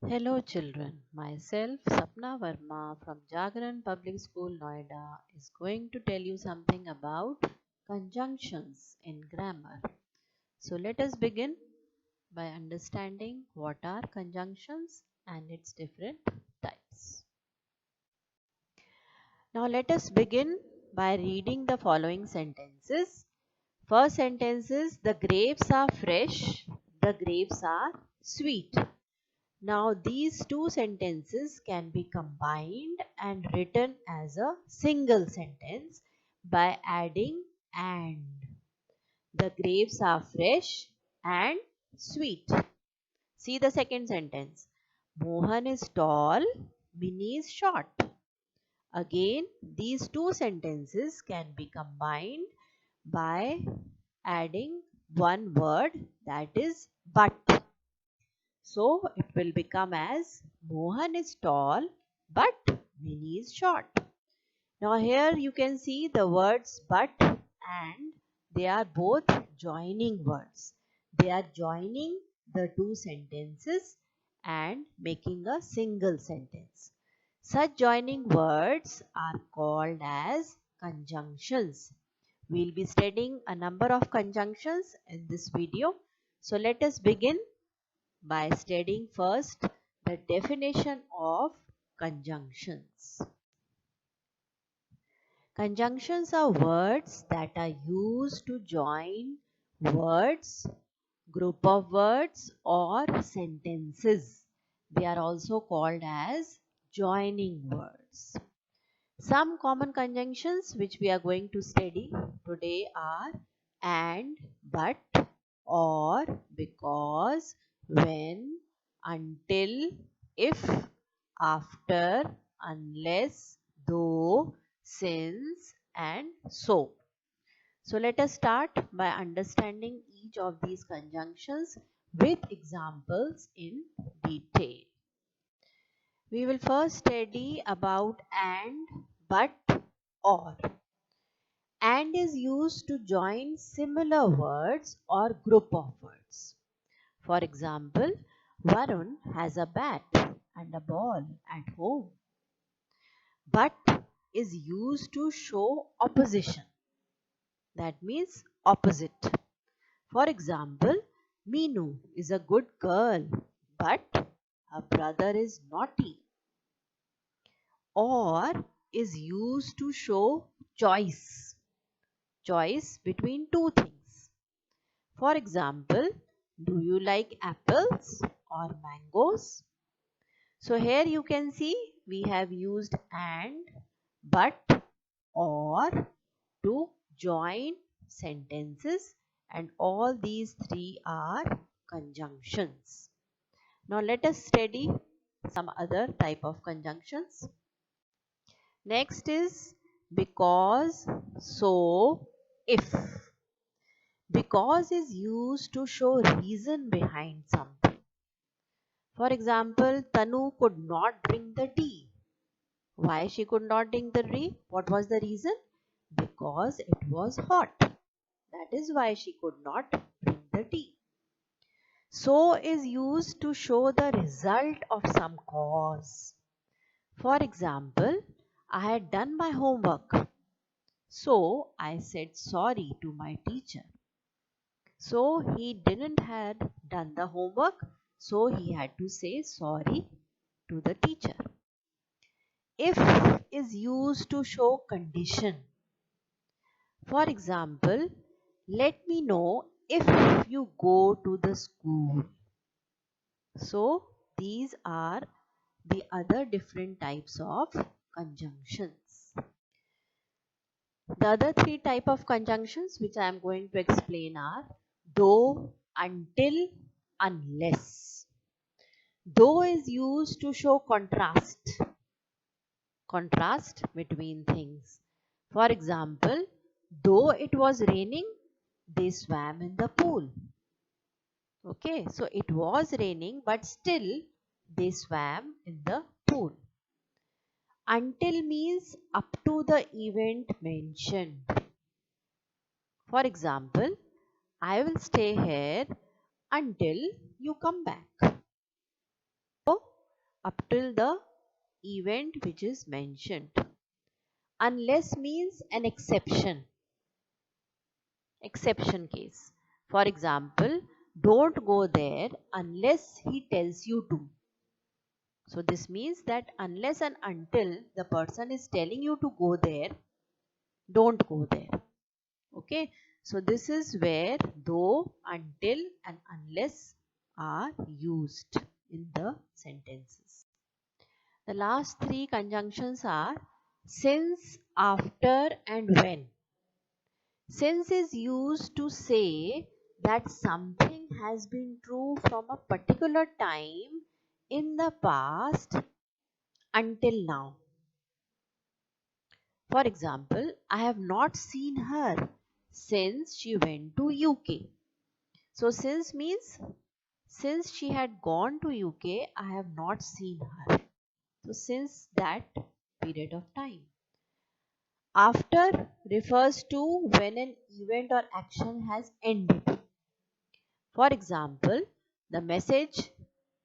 Hello children, myself Sapna Verma from Jagran Public School Noida is going to tell you something about conjunctions in grammar. So let us begin by understanding what are conjunctions and its different types. Now let us begin by reading the following sentences. First sentence is the grapes are fresh, the grapes are sweet. Now these two sentences can be combined and written as a single sentence by adding and. The grapes are fresh and sweet. See the second sentence. Mohan is tall, Minnie is short. Again, these two sentences can be combined by adding one word, that is but. So it will become as Mohan is tall but Minnie is short. Now here you can see the words but and they are both joining words. They are joining the two sentences and making a single sentence. Such joining words are called as conjunctions. We will be studying a number of conjunctions in this video. So let us begin by studying first the definition of conjunctions. Conjunctions are words that are used to join words, group of words or sentences. They are also called as joining words. Some common conjunctions which we are going to study today are and, but, or, because, when, until, if, after, unless, though, since and so. So let us start by understanding each of these conjunctions with examples in detail. We will first study about and, but, or. And is used to join similar words or group of words. For example, Varun has a bat and a ball at home. But is used to show opposition. That means opposite. For example, Meenu is a good girl, but her brother is naughty. Or is used to show choice. Choice between two things. For example, do you like apples or mangoes? So here you can see we have used and, but, or to join sentences, and all these three are conjunctions. Now let us study some other type of conjunctions. Next is because, so, if. Because is used to show reason behind something. For example, Tanu could not drink the tea. Why she could not drink the tea? What was the reason? Because it was hot. That is why she could not drink the tea. So is used to show the result of some cause. For example, I had done my homework. So I said sorry to my teacher. So he didn't had done the homework, so he had to say sorry to the teacher. If is used to show condition. For example, let me know if you go to the school. So these are the other different types of conjunctions. The other three type of conjunctions which I am going to explain are though, until, unless. Though is used to show contrast between things. For example, though it was raining, they swam in the pool. Okay, so it was raining, but still they swam in the pool. Until means up to the event mentioned. For example, I will stay here until you come back. So up till the event which is mentioned. Unless means an exception case. For example, don't go there unless he tells you to. So this means that unless and until the person is telling you to go there, don't go there. Okay, so this is where though, until and unless are used in the sentences. The last three conjunctions are since, after and when. Since is used to say that something has been true from a particular time in the past until now. For example, I have not seen her since she went to UK. So since means since she had gone to UK, I have not seen her. So since that period of time. After refers to when an event or action has ended. For example, the message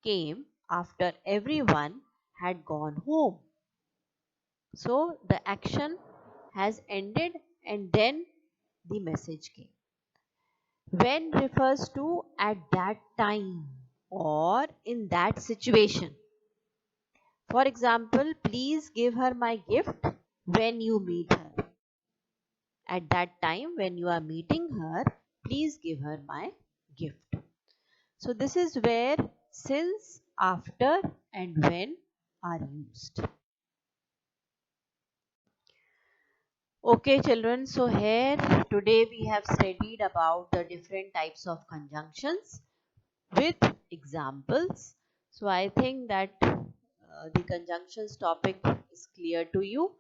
came after everyone had gone home. So the action has ended and then the message came. When refers to at that time or in that situation. For example, please give her my gift when you meet her. At that time when you are meeting her, please give her my gift. So this is where since, after and when are used. Okay children, so here today we have studied about the different types of conjunctions with examples. So I think that the conjunctions topic is clear to you.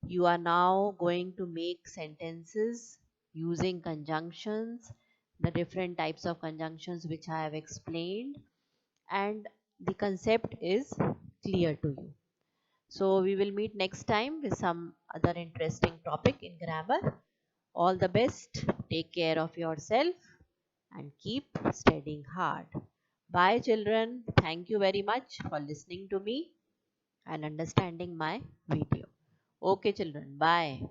You are now going to make sentences using conjunctions, the different types of conjunctions which I have explained, and the concept is clear to you. So we will meet next time with some other interesting topic in grammar. All the best. Take care of yourself and keep studying hard. Bye children. Thank you very much for listening to me and understanding my video. Okay children. Bye.